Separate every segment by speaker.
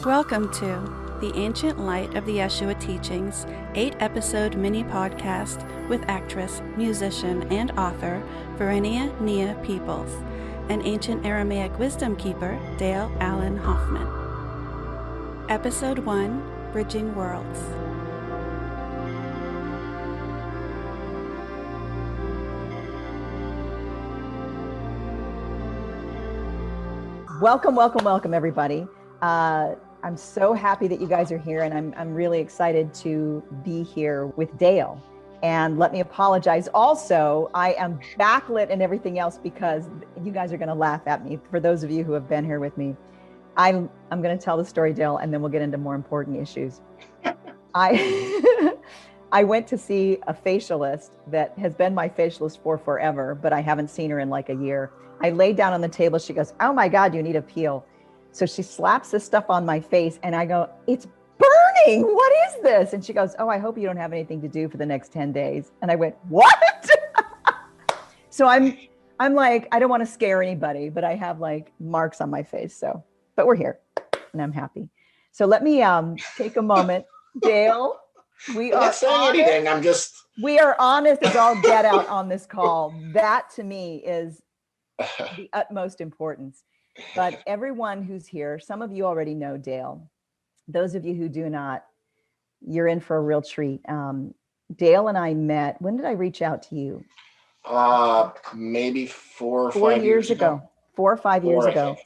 Speaker 1: Welcome to the Ancient Light of the Yeshua Teachings 8-episode mini-podcast with actress, musician, and author Verenia Nia Peoples and ancient Aramaic wisdom keeper Dale Allen Hoffman. Episode 1, Bridging Worlds.
Speaker 2: Welcome, everybody. I'm so happy that you guys are here, and I'm really excited to be here with Dale. And let me apologize. Also, I am backlit and everything else because you guys are going to laugh at me. For those of you who have been here with me, I'm going to tell the story, Dale, and then we'll get into more important issues. I went to see a facialist that has been my facialist for forever, but I haven't seen her in like a year. I laid down on the table. She goes, "Oh my God, you need a peel." So she slaps this stuff on my face and I go, "It's burning. What is this?" And she goes, "Oh, I hope you don't have anything to do for the next 10 days. And I went, "What?" So I'm like, I don't want to scare anybody, but I have like marks on my face. But we're here and I'm happy. So let me take a moment. Dale, we are not saying anything. We are honest as all get out on this call. That to me is the utmost importance. But everyone who's here, some of you already know Dale. Those of you who do not, you're in for a real treat. Dale and I met, when did I reach out to you?
Speaker 3: Maybe 4 or 5 years ago.
Speaker 2: 4 or 5 years ago.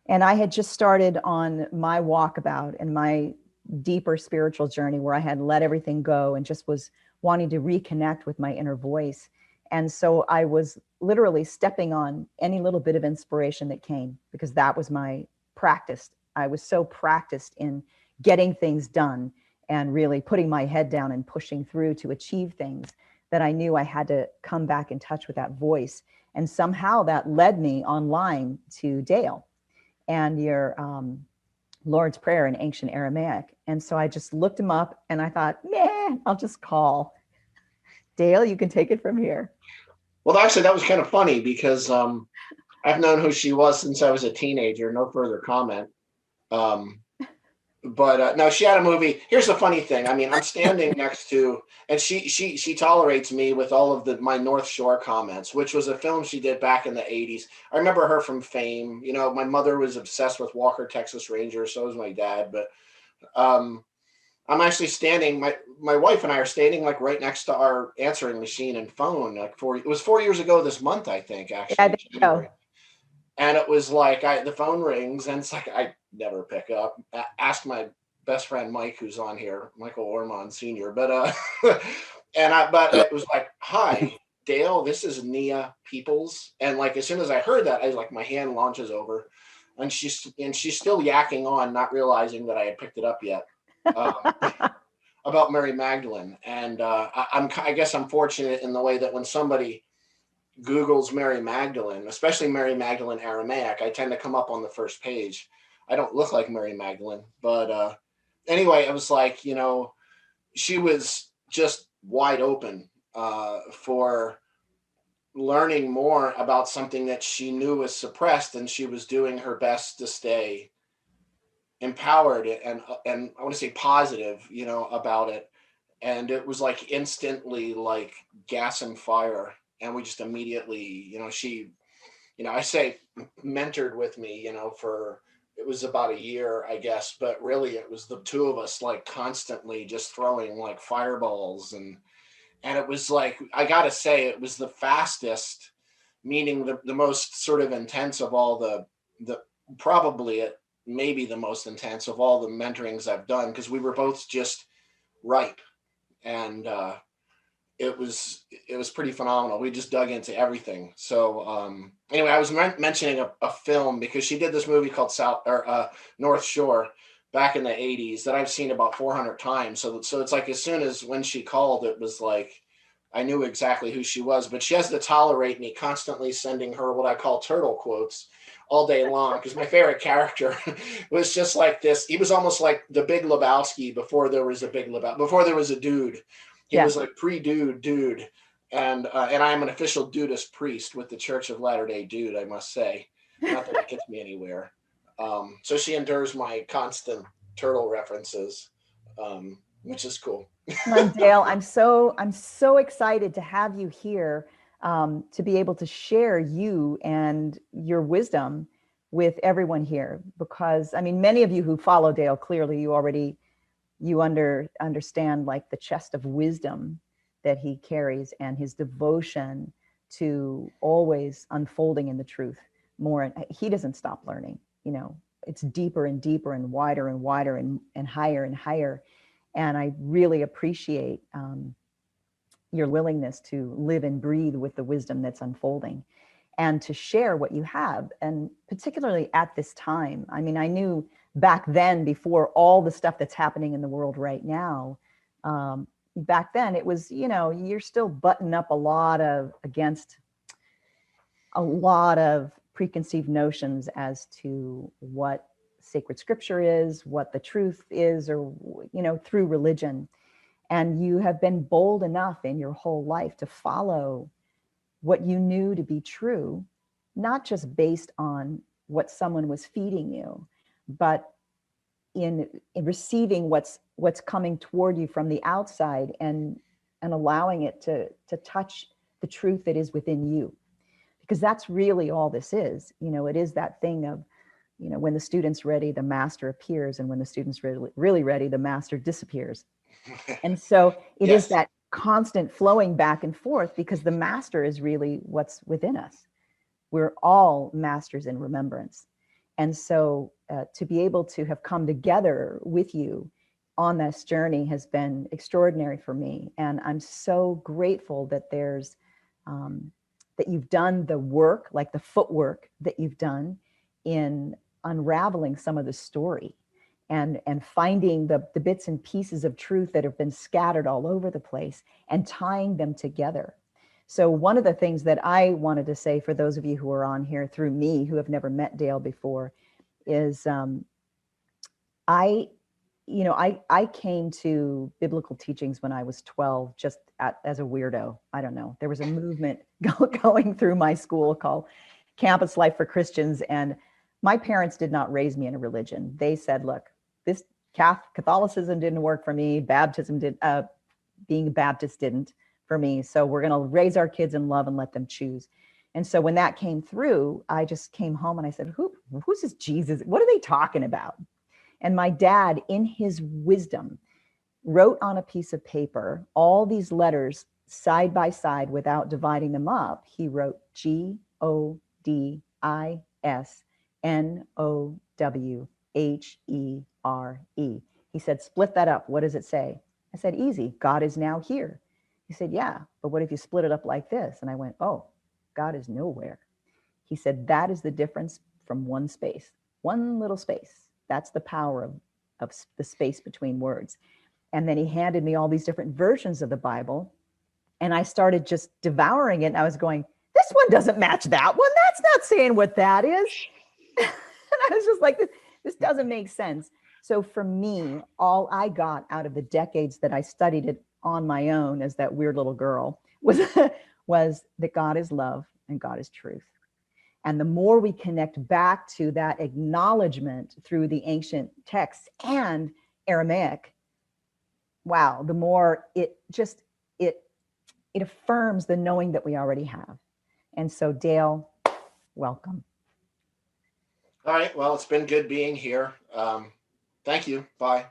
Speaker 2: And I had just started on my walkabout and my deeper spiritual journey where I had let everything go and just was wanting to reconnect with my inner voice. And so I was literally stepping on any little bit of inspiration that came because that was my practice. I was so practiced in getting things done and really putting my head down and pushing through to achieve things that I knew I had to come back in touch with that voice. And somehow that led me online to Dale and your Lord's Prayer in ancient Aramaic. And so I just looked him up and I thought, I'll just call. Dale, you can take it from here.
Speaker 3: Well, actually, that was kind of funny because I've known who she was since I was a teenager. No further comment. But no, she had a movie. Here's the funny thing. I mean, I'm standing next to, and she tolerates me with all of my North Shore comments, which was a film she did back in the 80s. I remember her from Fame. You know, my mother was obsessed with Walker, Texas Ranger. So was my dad. But I'm actually standing, my wife and I are standing like right next to our answering machine and phone. It was 4 years ago this month, I think, actually.
Speaker 2: Yeah, I think so.
Speaker 3: And it was like, the phone rings and it's like, I never pick up. Ask my best friend, Mike, who's on here, Michael Ormond Sr. But it was like, "Hi, Dale, this is Nia Peoples." And like, as soon as I heard that, my hand launches over and she's still yakking on, not realizing that I had picked it up yet. About Mary Magdalene. And I guess I'm fortunate in the way that when somebody Googles Mary Magdalene, especially Mary Magdalene Aramaic, I tend to come up on the first page. I don't look like Mary Magdalene, but anyway, it was like, she was just wide open for learning more about something that she knew was suppressed, and she was doing her best to stay empowered and I want to say positive, about it. And it was like instantly like gas and fire. And we just immediately, she, I say mentored with me, for, it was about a year, I guess, but really it was the two of us like constantly just throwing like fireballs. And it was like, I got to say it was the fastest, meaning the most sort of intense of all the probably it, maybe the most intense of all the mentorings I've done, because we were both just ripe, and it was pretty phenomenal. We just dug into everything. So anyway, I was mentioning a film because she did this movie called North Shore back in the 80s that I've seen about 400 times. So it's like as soon as when she called, it was like I knew exactly who she was. But she has to tolerate me constantly sending her what I call turtle quotes all day long, because my favorite character was just like this. He was almost like the Big Lebowski before there was a before there was a dude. He was like dude. And I'm an official dudist priest with the Church of Latter-day Dude, I must say. Not that it gets me anywhere. So she endures my constant turtle references, which is cool.
Speaker 2: Dale, I'm so excited to have you here, to be able to share you and your wisdom with everyone here, because I mean, many of you who follow Dale, clearly you understand like the chest of wisdom that he carries and his devotion to always unfolding in the truth more. He doesn't stop learning, it's deeper and deeper and wider and higher and higher. And I really appreciate your willingness to live and breathe with the wisdom that's unfolding and to share what you have. And particularly at this time, I mean, I knew back then, before all the stuff that's happening in the world right now, back then it was, you're still buttoned up against a lot of preconceived notions as to what sacred scripture is, what the truth is, or, through religion. And you have been bold enough in your whole life to follow what you knew to be true, not just based on what someone was feeding you, but in receiving what's coming toward you from the outside and allowing it to touch the truth that is within you. Because that's really all this is. It is that thing of, when the student's ready, the master appears. And when the student's really ready, the master disappears. And so it
Speaker 3: Yes.
Speaker 2: is that constant flowing back and forth, because the master is really what's within us. We're all masters in remembrance. And so to be able to have come together with you on this journey has been extraordinary for me. And I'm so grateful that there's, that you've done the work, like the footwork that you've done in unraveling some of the story and finding the bits and pieces of truth that have been scattered all over the place and tying them together. So one of the things that I wanted to say for those of you who are on here through me, who have never met Dale before, is I came to biblical teachings when I was 12, just as a weirdo. I don't know. There was a movement going through my school called Campus Life for Christians. And my parents did not raise me in a religion. They said, look, this Catholicism didn't work for me. Being Baptist didn't for me. So we're going to raise our kids in love and let them choose. And so when that came through, I just came home and I said, who's this Jesus? What are they talking about? And my dad, in his wisdom, wrote on a piece of paper all these letters side by side without dividing them up. He wrote GODISNOWHERE. He said, split that up. What does it say? I said, easy. God is now here. He said, yeah, but what if you split it up like this? And I went, oh, God is nowhere. He said, that is the difference from one space, one little space. That's the power of the space between words. And then he handed me all these different versions of the Bible. And I started just devouring it. And I was going, this one doesn't match that one. That's not saying what that is. And I was just like, this doesn't make sense. So for me, all I got out of the decades that I studied it on my own as that weird little girl was that God is love and God is truth. And the more we connect back to that acknowledgement through the ancient texts and Aramaic, wow, the more it affirms the knowing that we already have. And so, Dale, welcome.
Speaker 3: All right. Well, it's been good being here. Thank you. Bye.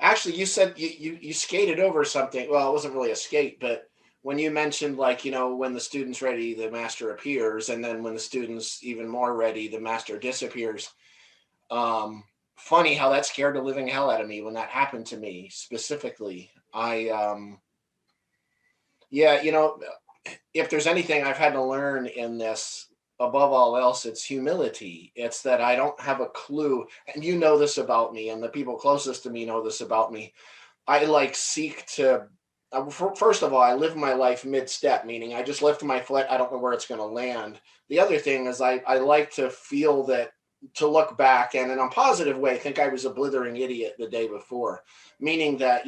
Speaker 3: Actually, you said you skated over something. Well, it wasn't really a skate, but when you mentioned, like, when the student's ready, the master appears. And then when the student's even more ready, the master disappears. Funny how that scared the living hell out of me when that happened to me specifically. If there's anything I've had to learn in this, above all else, it's humility. It's that I don't have a clue. And you know this about me, and the people closest to me know this about me. I seek to, first of all, I live my life mid-step, meaning I just lift my foot. I don't know where it's going to land. The other thing is I like to feel that, to look back and in a positive way, think I was a blithering idiot the day before, meaning that,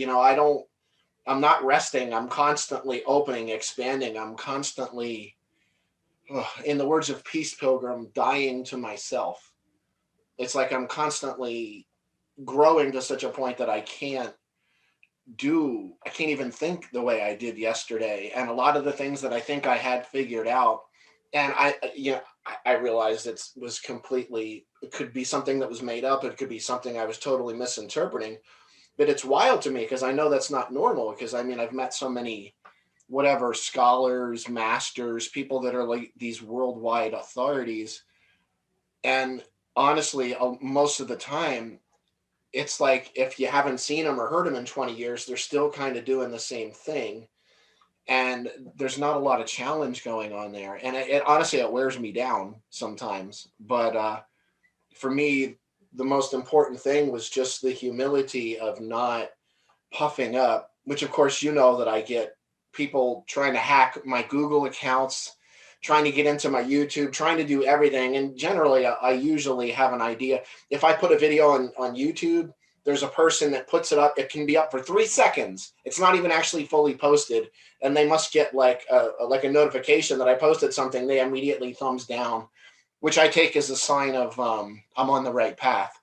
Speaker 3: I'm not resting. I'm constantly opening, expanding. I'm constantly, in the words of Peace Pilgrim, dying to myself. it's like I'm constantly growing to such a point that I can't even think the way I did yesterday. And a lot of the things that I think I had figured out, and I realized it could be something that was made up. It could be something I was totally misinterpreting, but it's wild to me because I know that's not normal. Because I mean, I've met so many whatever scholars, masters, people that are like these worldwide authorities. And honestly, most of the time, it's like if you haven't seen them or heard them in 20 years, they're still kind of doing the same thing. And there's not a lot of challenge going on there. And it honestly, it wears me down sometimes. But for me, the most important thing was just the humility of not puffing up, which of course, that I get people trying to hack my Google accounts, trying to get into my YouTube, trying to do everything. And generally, I usually have an idea. If I put a video on YouTube, there's a person that puts it up. It can be up for 3 seconds. It's not even actually fully posted. And they must get like a notification that I posted something. They immediately thumbs down, which I take as a sign of I'm on the right path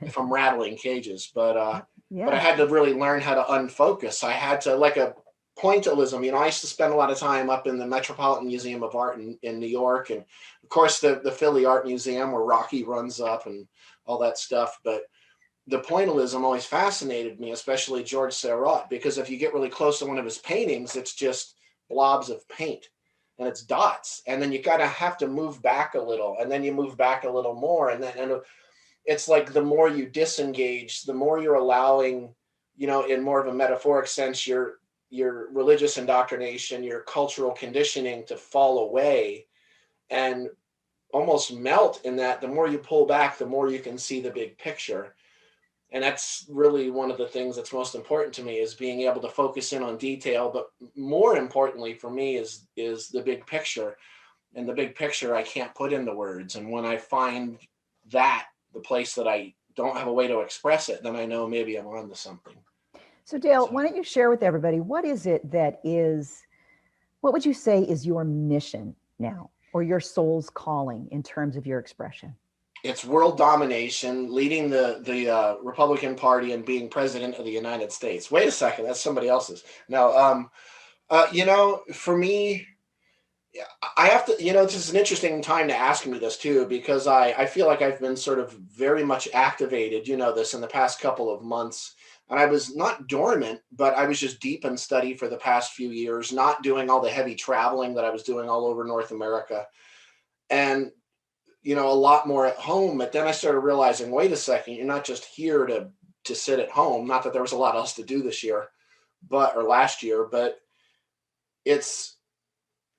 Speaker 3: if I'm rattling cages. But I had to really learn how to unfocus. I had to, like a Pointillism. I used to spend a lot of time up in the Metropolitan Museum of Art in New York. And of course, the Philly Art Museum where Rocky runs up and all that stuff. But the Pointillism always fascinated me, especially George Seurat, because if you get really close to one of his paintings, it's just blobs of paint and it's dots. And then you gotta have to move back a little, and then you move back a little more. And it's like the more you disengage, the more you're allowing, in more of a metaphoric sense, your religious indoctrination, your cultural conditioning to fall away and almost melt in that. The more you pull back, the more you can see the big picture. And that's really one of the things that's most important to me, is being able to focus in on detail. But more importantly for me is the big picture. And the big picture I can't put into words. And when I find that, the place that I don't have a way to express it, then I know maybe I'm onto something.
Speaker 2: So Dale, why don't you share with everybody, what would you say is your mission now, or your soul's calling in terms of your expression?
Speaker 3: It's world domination, leading the Republican Party and being president of the United States. Wait a second, that's somebody else's. No, for me, I have to, this is an interesting time to ask me this too, because I feel like I've been sort of very much activated, this in the past couple of months. And I was not dormant, but I was just deep in study for the past few years, not doing all the heavy traveling that I was doing all over North America. And a lot more at home. But then I started realizing, wait a second, you're not just here to sit at home. Not that there was a lot else to do this year, or last year, but it's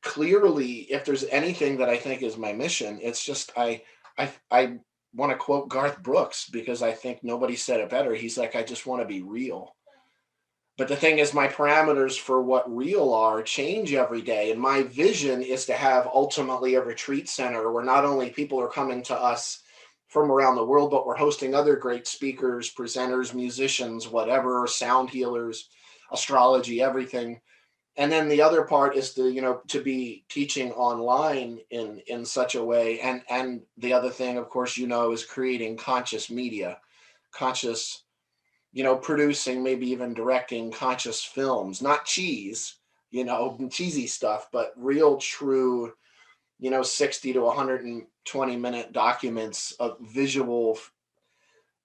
Speaker 3: clearly, if there's anything that I think is my mission, it's just, I want to quote Garth Brooks, because I think nobody said it better. He's like, I just want to be real. But the thing is, my parameters for what real are change every day. And my vision is to have ultimately a retreat center where not only people are coming to us from around the world, but we're hosting other great speakers, presenters, musicians, whatever, sound healers, astrology, everything. And then the other part is to be teaching online in such a way. And the other thing, of course, is creating conscious media, conscious, producing, maybe even directing conscious films, not cheesy stuff, but real, true, 60 to 120 minute documents of visual,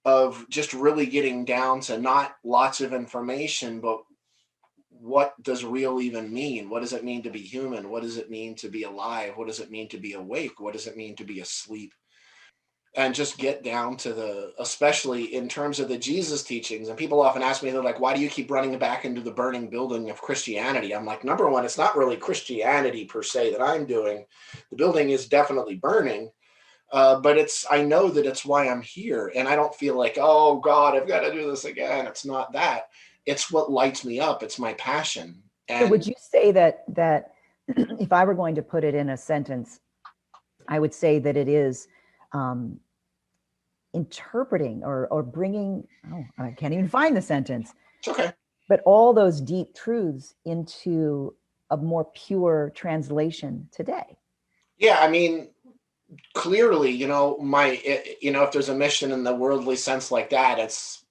Speaker 3: of just really getting down to not lots of information, but what does real even mean? What does it mean to be human? What does it mean to be alive? What does it mean to be awake? What does it mean to be asleep? And just get down to especially in terms of the Jesus teachings. And people often ask me, they're like, why do you keep running back into the burning building of Christianity? I'm like, number one, it's not really Christianity per se that I'm doing. The building is definitely burning. But I know that it's why I'm here. And I don't feel like, oh God, I've got to do this again. It's not that. It's what lights me up. It's my passion. And
Speaker 2: so would you say that if I were going to put it in a sentence, I would say that it is interpreting or bringing, I can't even find the sentence.
Speaker 3: It's okay.
Speaker 2: But all those deep truths into a more pure translation today.
Speaker 3: Yeah, I mean, clearly, if there's a mission in the worldly sense like that, it's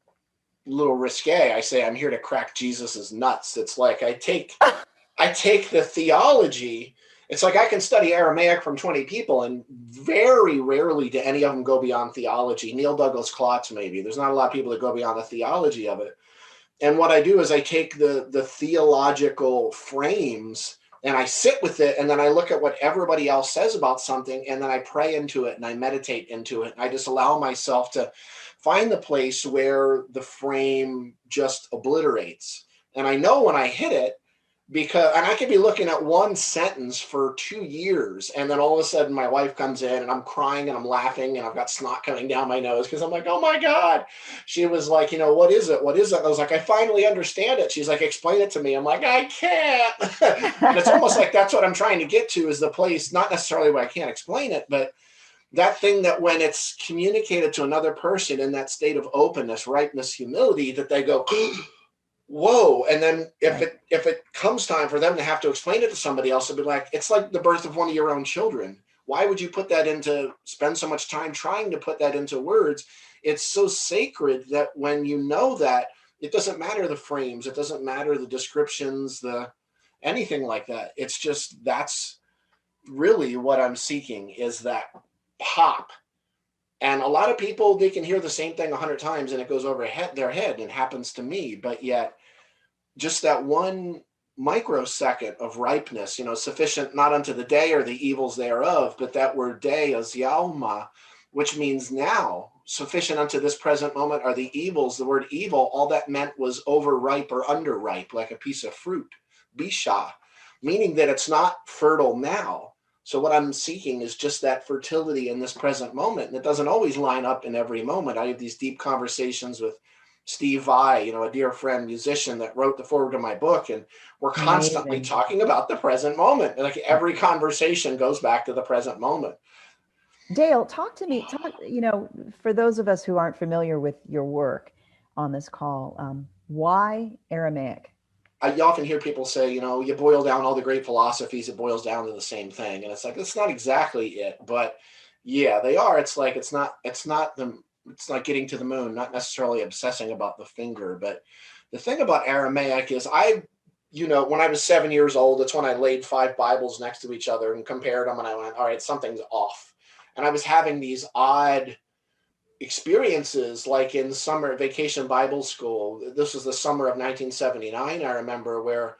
Speaker 3: a little risque. I say I'm here to crack Jesus's nuts. It's like I take the theology. It's like I can study Aramaic from 20 people, and very rarely do any of them go beyond theology. Neil Douglas Klotz, maybe. There's not a lot of people that go beyond the theology of it. And what I do is I take the theological frames and I sit with it, and then I look at what everybody else says about something, and then I pray into it and I meditate into it. And I just allow myself to find the place where the frame just obliterates. And I know when I hit it, and I could be looking at one sentence for 2 years, and then all of a sudden my wife comes in and I'm crying and I'm laughing and I've got snot coming down my nose because I'm like, oh my God. She was like, what is it? What is it? And I was like, I finally understand it. She's like, explain it to me. I'm like, I can't. And it's almost like that's what I'm trying to get to, is the place, not necessarily where I can't explain it, but that thing that when it's communicated to another person in that state of openness, ripeness, humility, that they go, whoa. And then if it comes time for them to have to explain it to somebody else, it'll be like, it's like the birth of one of your own children. Why would you spend so much time trying to put that into words? It's so sacred that when you know that, it doesn't matter the frames, it doesn't matter the descriptions, anything like that. It's just, that's really what I'm seeking, is that pop. And a lot of people, they can hear the same thing 100 times and it goes over their head, and it happens to me. But yet just that one microsecond of ripeness, sufficient not unto the day or the evils thereof, but that word day is yauma, which means now. Sufficient unto this present moment are the evils. The word evil, all that meant was overripe or underripe, like a piece of fruit, bisha, meaning that it's not fertile now. So what I'm seeking is just that fertility in this present moment. And it doesn't always line up in every moment. I have these deep conversations with Steve Vai, a dear friend, musician that wrote the foreword to my book. And we're constantly talking about the present moment. Like every conversation goes back to the present moment.
Speaker 2: Dale, talk to me, for those of us who aren't familiar with your work on this call, why Aramaic?
Speaker 3: I often hear people say, you boil down all the great philosophies, it boils down to the same thing. And it's like, it's not exactly it, but yeah, they are. It's like, it's not getting to the moon, not necessarily obsessing about the finger. But the thing about Aramaic is when I was 7 years old, it's when I laid 5 Bibles next to each other and compared them. And I went, all right, something's off. And I was having these odd experiences, like in summer vacation Bible school. This was the summer of 1979. I remember, where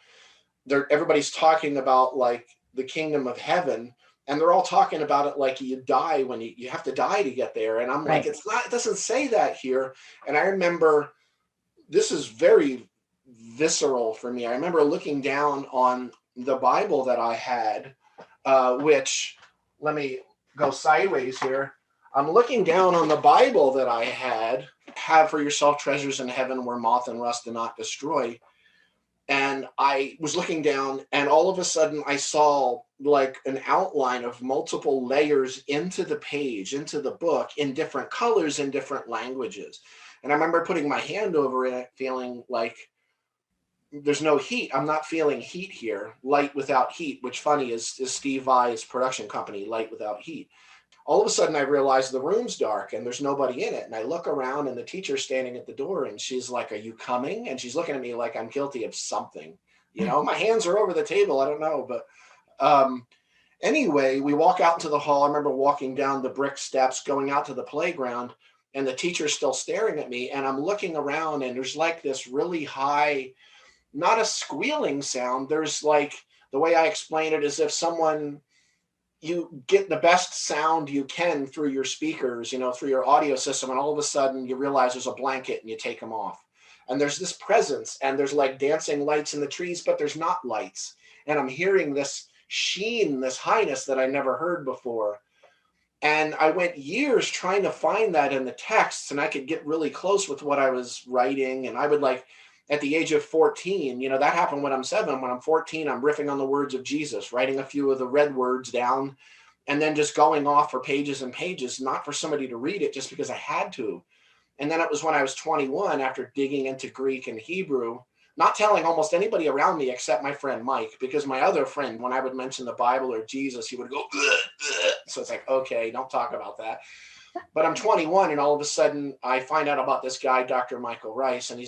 Speaker 3: everybody's talking about like the kingdom of heaven, and they're all talking about it like you die when you have to die to get there. And I'm like, it doesn't say that here. And I remember, this is very visceral for me. I remember looking down on the Bible that I had, which, let me go sideways here. I'm looking down on the Bible that I had, have for yourself treasures in heaven where moth and rust do not destroy. And I was looking down, and all of a sudden I saw like an outline of multiple layers into the page, into the book, in different colors, in different languages. And I remember putting my hand over it, feeling like there's no heat. I'm not feeling heat here. Light without heat, which funny is Steve Vai's production company, Light Without Heat. All of a sudden I realized the room's dark and there's nobody in it. And I look around and the teacher's standing at the door, and she's like, are you coming? And she's looking at me like I'm guilty of something. My hands are over the table. I don't know. But anyway, we walk out into the hall. I remember walking down the brick steps, going out to the playground, and the teacher's still staring at me. And I'm looking around, and there's like this really high, not a squealing sound. There's like, the way I explain it is if you get the best sound you can through your speakers, through your audio system, and all of a sudden you realize there's a blanket and you take them off. And there's this presence, and there's like dancing lights in the trees, but there's not lights. And I'm hearing this sheen, this highness that I never heard before. And I went years trying to find that in the texts, and I could get really close with what I was writing. And I would at the age of 14, that happened when I'm 7. When I'm 14, I'm riffing on the words of Jesus, writing a few of the red words down, and then just going off for pages and pages, not for somebody to read it, just because I had to. And then it was when I was 21, after digging into Greek and Hebrew, not telling almost anybody around me except my friend Mike, because my other friend, when I would mention the Bible or Jesus, he would go, ugh, ugh. So it's like, okay, don't talk about that. But I'm 21, and all of a sudden I find out about this guy, Dr. Michael Rice, and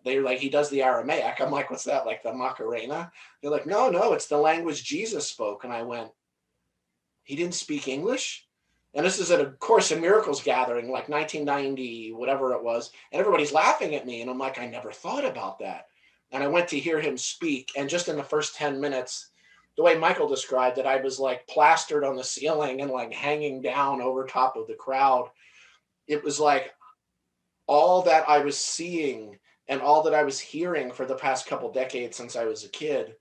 Speaker 3: they're like, he does the Aramaic. I'm like, what's that, like the Macarena? They're like, no, it's the language Jesus spoke. And I went, he didn't speak English? And this is at a Course in Miracles gathering, like 1990, whatever it was. And everybody's laughing at me. And I'm like, I never thought about that. And I went to hear him speak. And just in the first 10 minutes, the way Michael described it, I was like plastered on the ceiling and like hanging down over top of the crowd. It was like all that I was seeing and all that I was hearing for the past couple decades since I was a kid,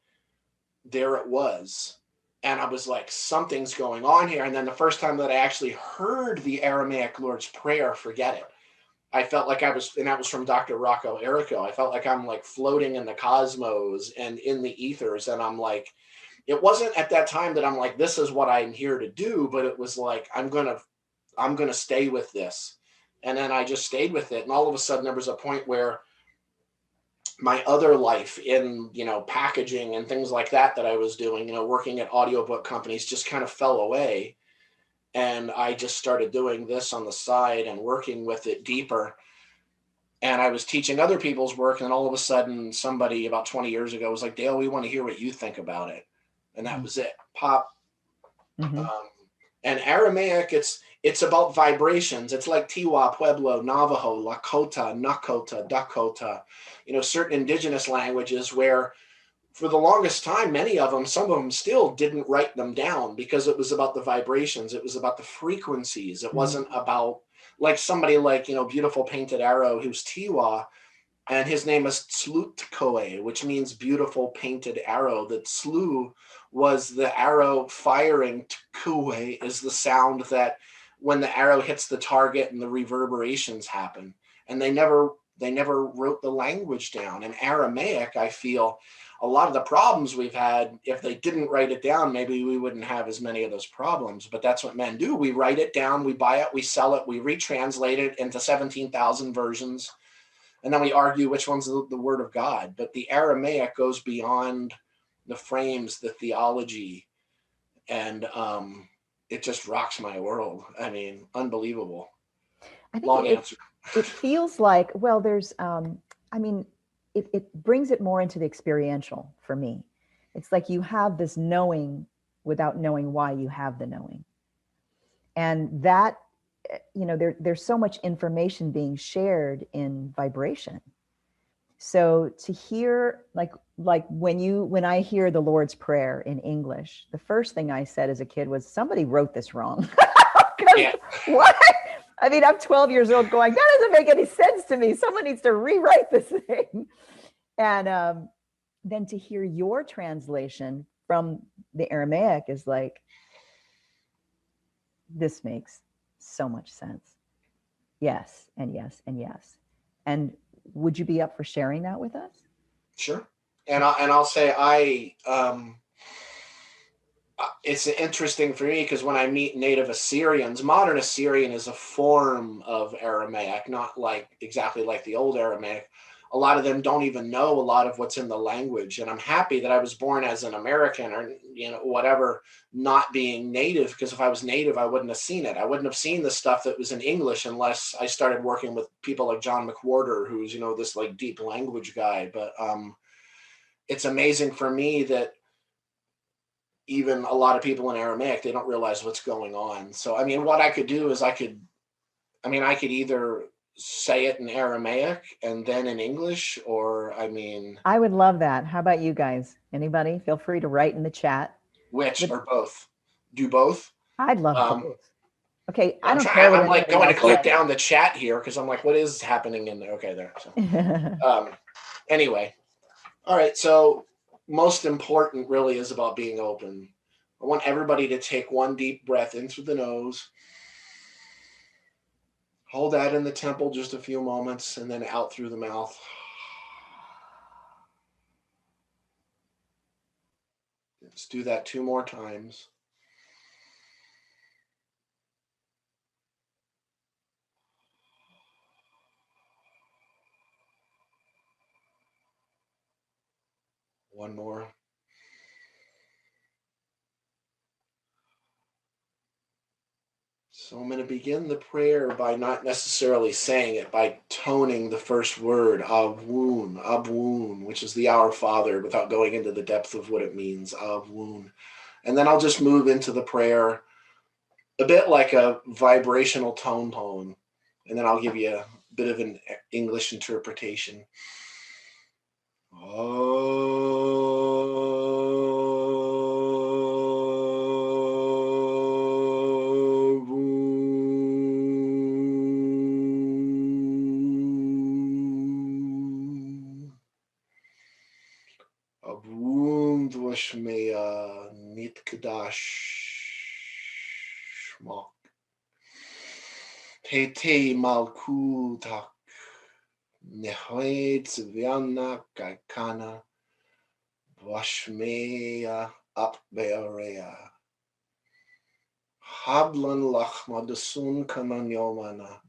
Speaker 3: there it was. And I was like, something's going on here. And then the first time that I actually heard the Aramaic Lord's Prayer, forget it. I felt like I was, and that was from Dr. Rocco Errico. I felt like I'm like floating in the cosmos and in the ethers. And I'm like, it wasn't at that time that I'm like, this is what I'm here to do, but it was like, I'm going to stay with this. And then I just stayed with it. And all of a sudden there was a point where my other life in, packaging and things like that I was doing, working at audiobook companies just kind of fell away. And I just started doing this on the side and working with it deeper. And I was teaching other people's work. And all of a sudden somebody about 20 years ago was like, Dale, we want to hear what you think about it. And that was it. Pop.
Speaker 2: Mm-hmm.
Speaker 3: And Aramaic, it's about vibrations. It's like Tiwa, Pueblo, Navajo, Lakota, Nakota, Dakota, certain indigenous languages where for the longest time, some of them still didn't write them down because it was about the vibrations. It was about the frequencies. It wasn't about like somebody like, Beautiful Painted Arrow, who's Tiwa, and his name is Tzlutkoe, which means beautiful painted arrow. The Tzlu was the arrow firing. Tkue is the sound that when the arrow hits the target and the reverberations happen. And they never wrote the language down. In Aramaic, I feel a lot of the problems we've had, if they didn't write it down, maybe we wouldn't have as many of those problems. But that's what men do. We write it down, we buy it, we sell it, we retranslate it into 17,000 versions. And then we argue which one's the word of God. But the Aramaic goes beyond the frames, the theology, and it just rocks my world. I mean, unbelievable.
Speaker 2: I think
Speaker 3: Long answer.
Speaker 2: It feels like, well, there's, it brings it more into the experiential for me. It's like you have this knowing without knowing why you have the knowing. And that, there's so much information being shared in vibration. So to hear, like when I hear the Lord's Prayer in English, the first thing I said as a kid was, somebody wrote this wrong.
Speaker 3: Yeah.
Speaker 2: What? I mean, I'm 12 years old going, that doesn't make any sense to me. Someone needs to rewrite this thing. And then to hear your translation from the Aramaic is like, this makes so much sense. Yes, and yes, and yes. And would you be up for sharing that with us?
Speaker 3: Sure. And I'll say it's interesting for me because when I meet native Assyrians, modern Assyrian is a form of Aramaic, not like exactly like the old Aramaic. A lot of them don't even know a lot of what's in the language. And I'm happy that I was born as an American or, whatever, not being native, because if I was native, I wouldn't have seen it. I wouldn't have seen the stuff that was in English unless I started working with people like John McWhorter, who's, this like deep language guy. But it's amazing for me that even a lot of people in Aramaic, they don't realize what's going on. So, I mean, what I could do is I could either say it in Aramaic and then in English, or
Speaker 2: I would love that. How about you guys? Anybody? Feel free to write in the chat.
Speaker 3: Which or both? Do both?
Speaker 2: I'd love both. Okay, I don't
Speaker 3: care.
Speaker 2: care.
Speaker 3: I'm like going to click down the chat here because I'm like, what is happening in there? Okay, there. So, anyway, all right. So most important really is about being open. I want everybody to take one deep breath in through the nose. Hold that in the temple just a few moments and then out through the mouth. Let's do that 2 more times. One more. So I'm going to begin the prayer by not necessarily saying it, by toning the first word, Avun, which is the Our Father, without going into the depth of what it means, Avun. And then I'll just move into the prayer a bit like a vibrational tone poem. And then I'll give you a bit of an English interpretation. Avun dvashmeya nitkadash shmok. Tete malkutak nehred zviana kaikana vashmeya apbearea. Hablan lachmadasun kananyomana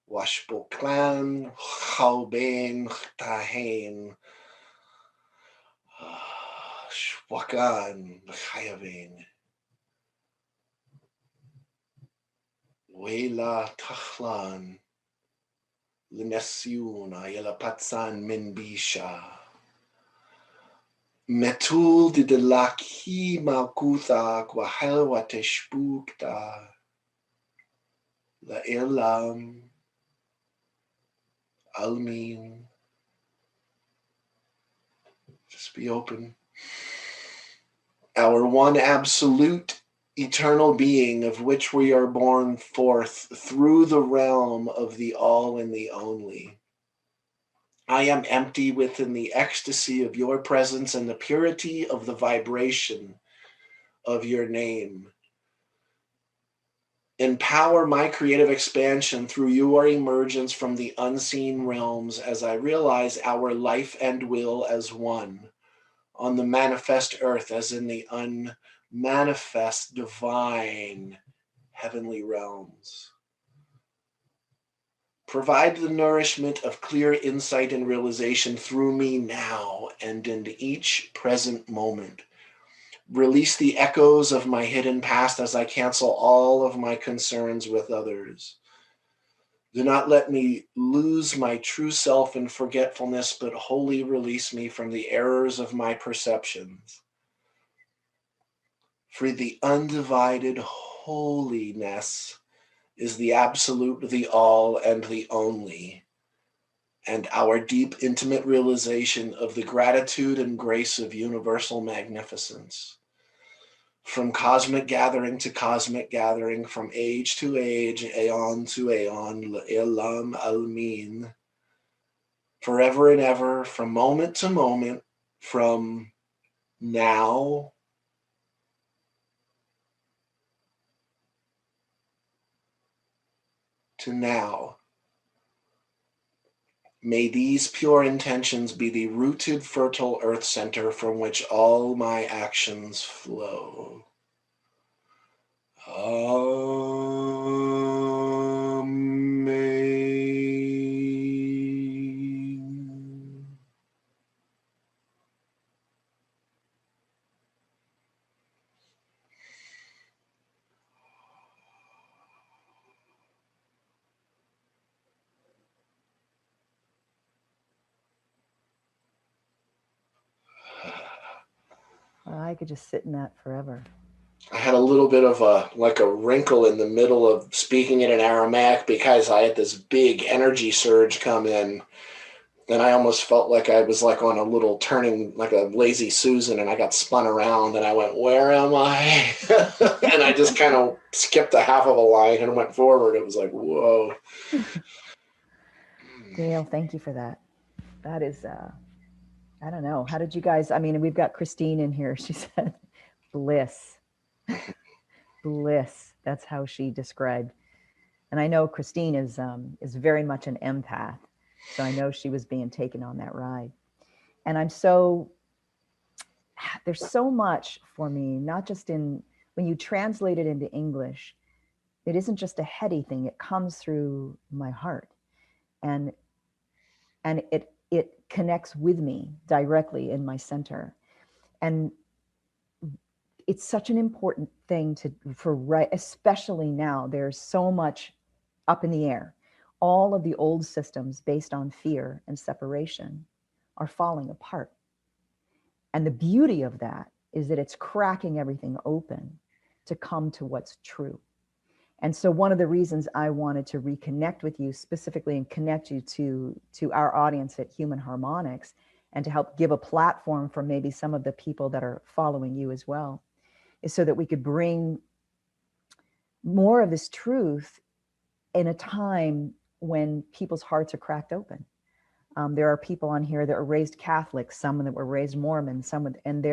Speaker 3: washpoklan chalben tahen shwakan chayavin. Wela tachlan Linesiuna Yelapatsan Minbisha Metul Didelaki Malkutha Kwahelwa Teshbukta La Ilam Almin. Just be open. Our one absolute eternal being, of which we are born forth through the realm of the all and the only. I am empty within the ecstasy of your presence and the purity of the vibration of your name. Empower my creative expansion through your emergence from the unseen realms as I realize our life and will as one on the manifest earth as in the unmanifest divine heavenly realms. Provide the nourishment of clear insight and realization through me now and in each present moment. Release the echoes of my hidden past as I cancel all of my concerns with others. Do not let me lose my true self in forgetfulness, but wholly release me from the errors of my perceptions. For the undivided holiness is the absolute, the all, and the only, and our deep, intimate realization of the gratitude and grace of universal magnificence. From cosmic gathering to cosmic gathering, from age to age, aeon to aeon, Elam Almin, forever and ever, from moment to moment, from now to now. May these pure intentions be the rooted, fertile earth center from which all my actions flow. Amen.
Speaker 2: I could just sit in that forever.
Speaker 3: I had a little bit of a wrinkle in the middle of speaking it in Aramaic because I had this big energy surge come in, and I almost felt like I was like on a little turning, like a lazy Susan, and I got spun around and I went, where am I? And I just kind of skipped a half of a line and went forward. It was like, whoa.
Speaker 2: Dale, thank you for that. That is, I don't know. How did you guys, I mean, we've got Christine in here. She said, bliss. Bliss. That's how she described. And I know Christine is very much an empath. So I know she was being taken on that ride. And there's so much for me, not just when you translate it into English, it isn't just a heady thing. It comes through my heart. And it connects with me directly in my center. And it's such an important thing right, especially now. There's so much up in the air. All of the old systems based on fear and separation are falling apart. And the beauty of that is that it's cracking everything open to come to what's true. And so one of the reasons I wanted to reconnect with you specifically and connect you to our audience at Human Harmonics, and to help give a platform for maybe some of the people that are following you as well, is so that we could bring more of this truth in a time when people's hearts are cracked open. There are people on here that are raised Catholic, some that were raised Mormon, and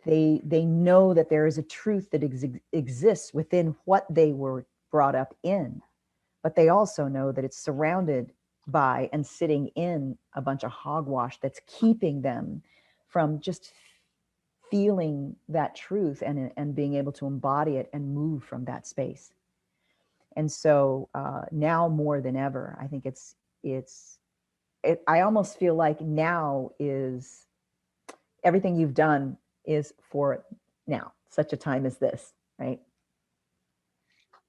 Speaker 2: they know that there is a truth that exists within what they were brought up in, but they also know that it's surrounded by and sitting in a bunch of hogwash that's keeping them from just feeling that truth and being able to embody it and move from that space. And so now more than ever, I think I almost feel like now is everything you've done is for now, such a time as this, right?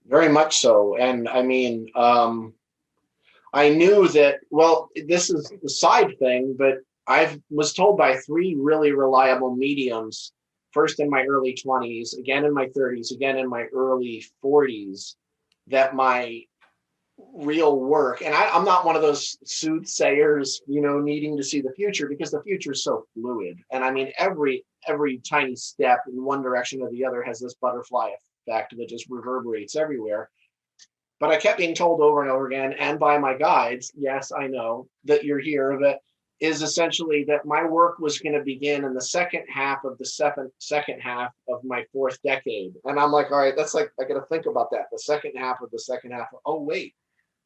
Speaker 3: Very much so. And I mean, I knew that, well, this is the side thing, but I was told by 3 really reliable mediums, first in my early 20s, again in my 30s, again in my early 40s, that my real work, and I'm not one of those soothsayers, needing to see the future, because the future is so fluid. And I mean, every tiny step in one direction or the other has this butterfly effect that just reverberates everywhere. But I kept being told over and over again, and by my guides, yes, I know that you're here, that is essentially that my work was going to begin in the second half of the second half of my 4th decade. And I'm like, all right, that's like, I got to think about that. The second half of the second half. Oh, wait,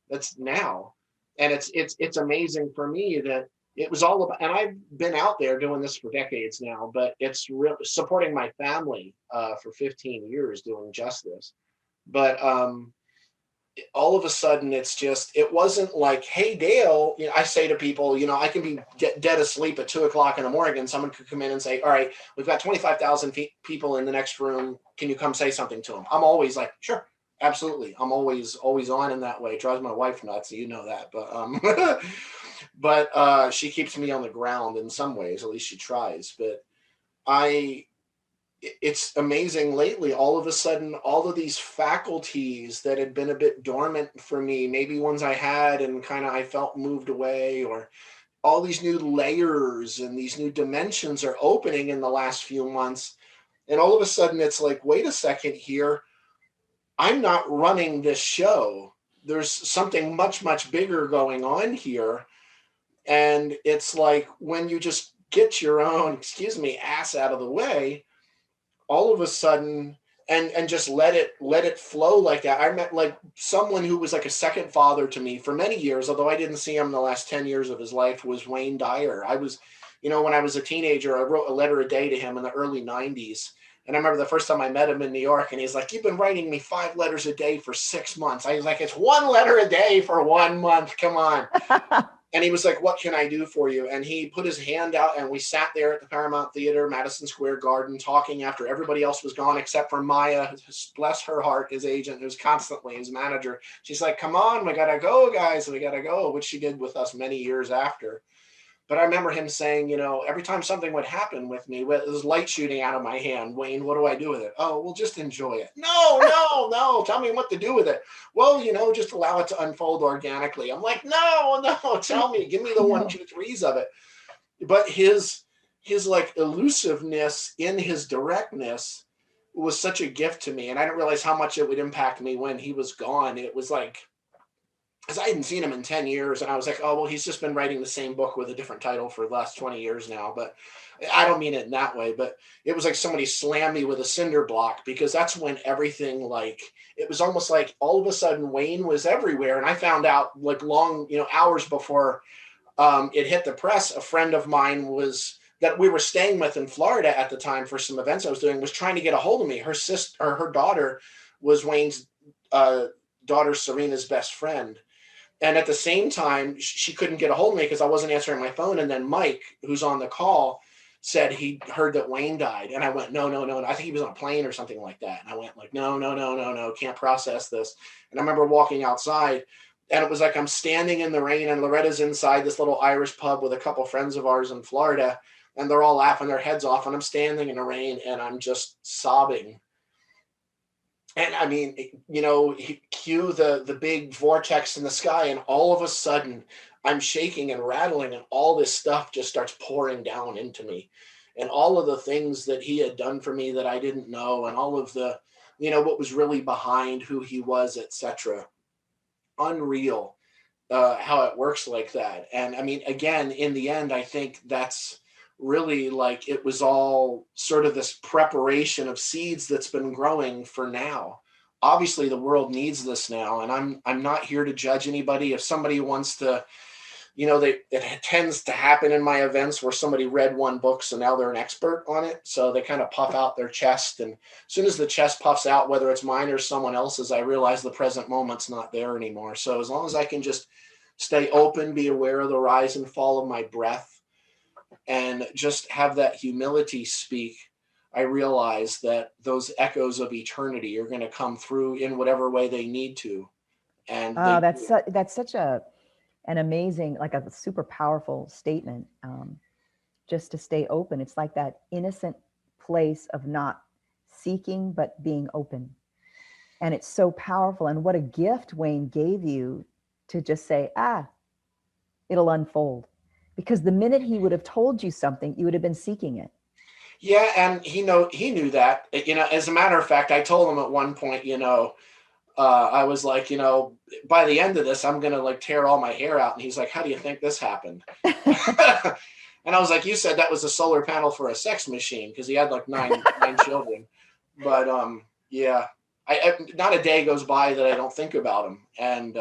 Speaker 3: that's now. And it's amazing for me that it was all about, and I've been out there doing this for decades now, but it's real supporting my family for 15 years doing just this. But all of a sudden, it wasn't like, hey, Dale, I say to people, I can be dead asleep at 2:00 in the morning and someone could come in and say, all right, we've got 25,000 people in the next room. Can you come say something to them? I'm always like, sure, absolutely. I'm always on in that way. It drives my wife nuts. You know that. But she keeps me on the ground in some ways, at least she tries. But it's amazing lately, all of a sudden, all of these faculties that had been a bit dormant for me, maybe ones I had and kind of I felt moved away, or all these new layers and these new dimensions are opening in the last few months. And all of a sudden it's like, wait a second here, I'm not running this show. There's something much, much bigger going on here. And it's like, when you just get your own, ass out of the way, all of a sudden, and just let it flow like that. I met like someone who was like a second father to me for many years, although I didn't see him the last 10 years of his life, was Wayne Dyer. I was, when I was a teenager, I wrote a letter a day to him in the early 90s. And I remember the first time I met him in New York, and he's like, you've been writing me 5 letters a day for 6 months. I was like, it's 1 letter a day for 1 month. Come on. And he was like, what can I do for you? And he put his hand out, and we sat there at the Paramount Theater, Madison Square Garden, talking after everybody else was gone, except for Maya, bless her heart, his agent, who's constantly his manager. She's like, come on, we got to go, guys. We got to go, which she did with us many years after. But I remember him saying, every time something would happen with me, with this light shooting out of my hand, Wayne, what do I do with it? Oh, well, just enjoy it. No, tell me what to do with it. Well, just allow it to unfold organically. I'm like, no, tell me, give me the 1, 2, 3s of it. But his like elusiveness in his directness was such a gift to me. And I didn't realize how much it would impact me when he was gone. It was like, because I hadn't seen him in 10 years. And I was like, oh, well, he's just been writing the same book with a different title for the last 20 years now. But I don't mean it in that way. But it was like somebody slammed me with a cinder block, because that's when everything, like, it was almost like all of a sudden Wayne was everywhere. And I found out like long, hours before it hit the press, a friend of mine that we were staying with in Florida at the time for some events I was doing, was trying to get a hold of me. Her daughter was Wayne's daughter Serena's best friend. And at the same time, she couldn't get a hold of me because I wasn't answering my phone. And then Mike, who's on the call, said he heard that Wayne died. And I went, no. I think he was on a plane or something like that. And I went like, no, can't process this. And I remember walking outside, and it was like I'm standing in the rain, and Loretta's inside this little Irish pub with a couple friends of ours in Florida, and they're all laughing their heads off, and I'm standing in the rain and I'm just sobbing. And I mean, cue the big vortex in the sky, and all of a sudden I'm shaking and rattling, and all this stuff just starts pouring down into me, and all of the things that he had done for me that I didn't know, and all of the, what was really behind who he was, etc. Unreal how it works like that. And I mean, again, in the end, I think that's really like it was all sort of this preparation of seeds that's been growing for now. Obviously, the world needs this now, and I'm not here to judge anybody. If somebody wants to, it tends to happen in my events where somebody read one book, so now they're an expert on it. So they kind of puff out their chest, and as soon as the chest puffs out, whether it's mine or someone else's, I realize the present moment's not there anymore. So as long as I can just stay open, be aware of the rise and fall of my breath, and just have that humility speak, I realize that those echoes of eternity are going to come through in whatever way they need to. And
Speaker 2: that's such an amazing, like a super powerful statement. Just to stay open. It's like that innocent place of not seeking, but being open. And it's so powerful. And what a gift Wayne gave you to just say, it'll unfold. Because the minute he would have told you something, you would have been seeking it.
Speaker 3: Yeah, and he knew that. As a matter of fact, I told him at one point, I was like, by the end of this, I'm gonna like tear all my hair out. And he's like, how do you think this happened? And I was like, you said that was a solar panel for a sex machine, because he had like nine children. But yeah, I not a day goes by that I don't think about him. And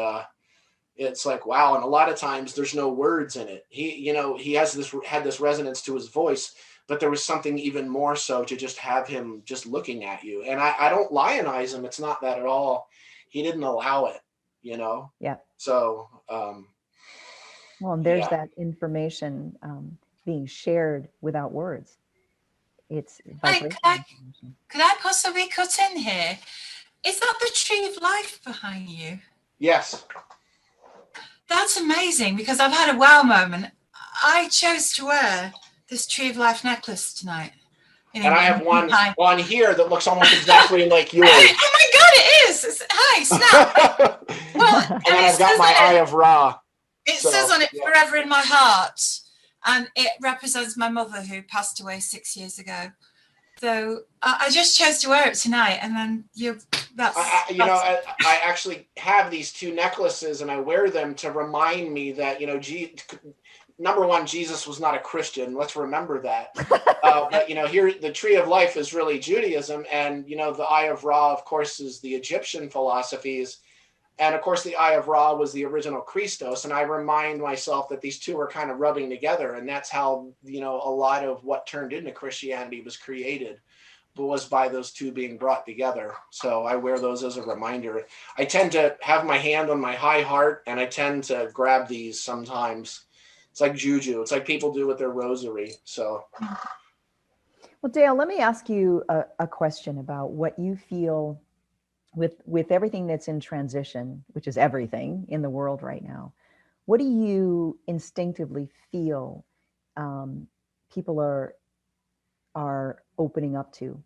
Speaker 3: it's like, wow. And a lot of times there's no words in it. He had this resonance to his voice, but there was something even more so to just have him just looking at you. And I don't lionize him. It's not that at all. He didn't allow it,
Speaker 2: Yeah.
Speaker 3: So,
Speaker 2: well, and there's that information being shared without words. It's
Speaker 4: could I possibly cut in here? Is that the tree of life behind you?
Speaker 3: Yes.
Speaker 4: That's amazing, because I've had a wow moment. I chose to wear this tree of life necklace tonight.
Speaker 3: And I have one here that looks almost exactly like yours.
Speaker 4: Oh my God, it is! Hi, snap! Well,
Speaker 3: and then I've got my Eye of Ra.
Speaker 4: It says on it, forever in my heart. And it represents my mother, who passed away 6 years ago. So I just chose to wear it tonight, and then I
Speaker 3: actually have these two necklaces, and I wear them to remind me that number one, Jesus was not a Christian. Let's remember that. But here the tree of life is really Judaism, and the Eye of Ra, of course, is the Egyptian philosophies. And of course, the Eye of Ra was the original Christos. And I remind myself that these two are kind of rubbing together. And that's how, a lot of what turned into Christianity was created, was by those two being brought together. So I wear those as a reminder. I tend to have my hand on my high heart, and I tend to grab these sometimes. It's like juju. It's like people do with their rosary. So.
Speaker 2: Well, Dale, let me ask you a question about what you feel with everything that's in transition, which is everything in the world right now. What do you instinctively feel people are opening up to?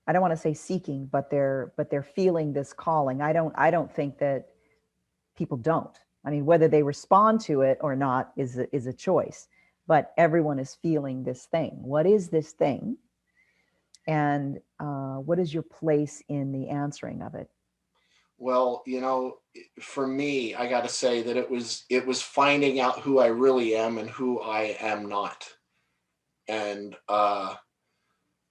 Speaker 2: I don't want to say seeking, but they're feeling this calling. I don't think that people don't. I mean, whether they respond to it or not is a choice, but everyone is feeling this thing. What is this thing? And what is your place in the answering of it?
Speaker 3: Well, for me, I got to say that it was finding out who I really am and who I am not. And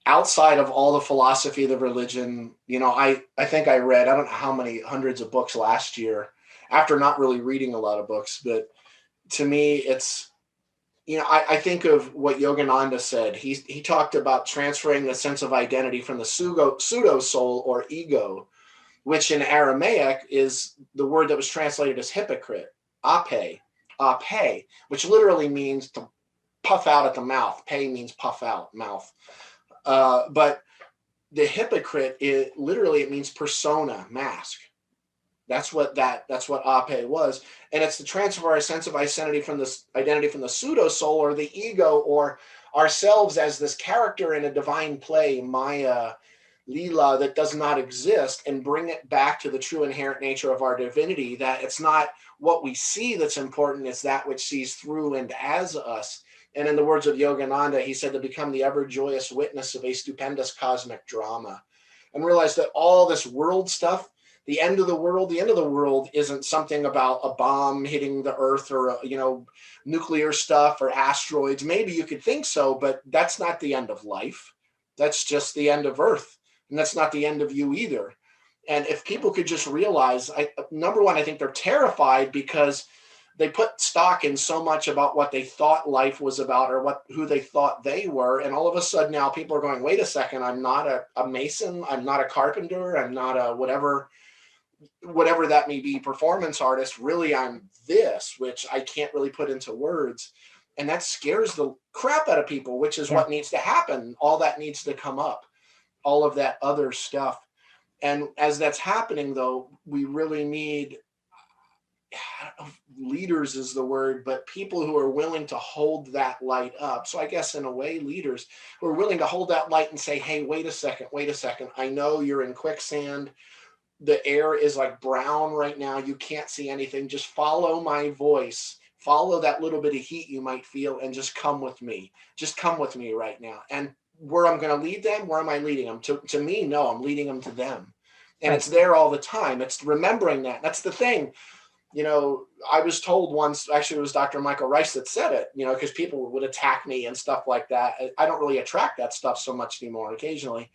Speaker 3: outside of all the philosophy, the religion, I think I read, I don't know how many hundreds of books last year, after not really reading a lot of books. But to me, it's, I think of what Yogananda said. He talked about transferring the sense of identity from the pseudo soul or ego, which in Aramaic is the word that was translated as hypocrite, ape, which literally means puff out at the mouth. Pei means puff out, mouth. But the hypocrite, it means persona, mask. That's what ape was. And it's the transfer of our sense of identity from the pseudo soul or the ego or ourselves as this character in a divine play, Maya, Leela, that does not exist, and bring it back to the true inherent nature of our divinity, that it's not what we see that's important, it's that which sees through and as us. And in the words of Yogananda, he said to become the ever joyous witness of a stupendous cosmic drama, and realize that all this world stuff, the end of the world isn't something about a bomb hitting the earth or, nuclear stuff or asteroids. Maybe you could think so, but that's not the end of life. That's just the end of Earth. And that's not the end of you either. And if people could just realize, number one, I think they're terrified because they put stock in so much about what they thought life was about or who they thought they were. And all of a sudden now people are going, wait a second, I'm not a mason, I'm not a carpenter, I'm not a whatever that may be, performance artist. Really, I'm this, which I can't really put into words. And that scares the crap out of people, which is what needs to happen. All that needs to come up, all of that other stuff. And as that's happening, though, we really need, I don't know if leaders is the word, but people who are willing to hold that light up. So I guess in a way, leaders who are willing to hold that light and say, hey, wait a second. I know you're in quicksand. The air is like brown right now. You can't see anything. Just follow my voice. Follow that little bit of heat you might feel and just come with me. Just come with me right now. And where I'm going to lead them, where am I leading them? To me, no, I'm leading them to them. And it's there all the time. It's remembering that. That's the thing. I was told once, actually it was Dr. Michael Rice that said it, because people would attack me and stuff like that. I don't really attract that stuff so much anymore occasionally.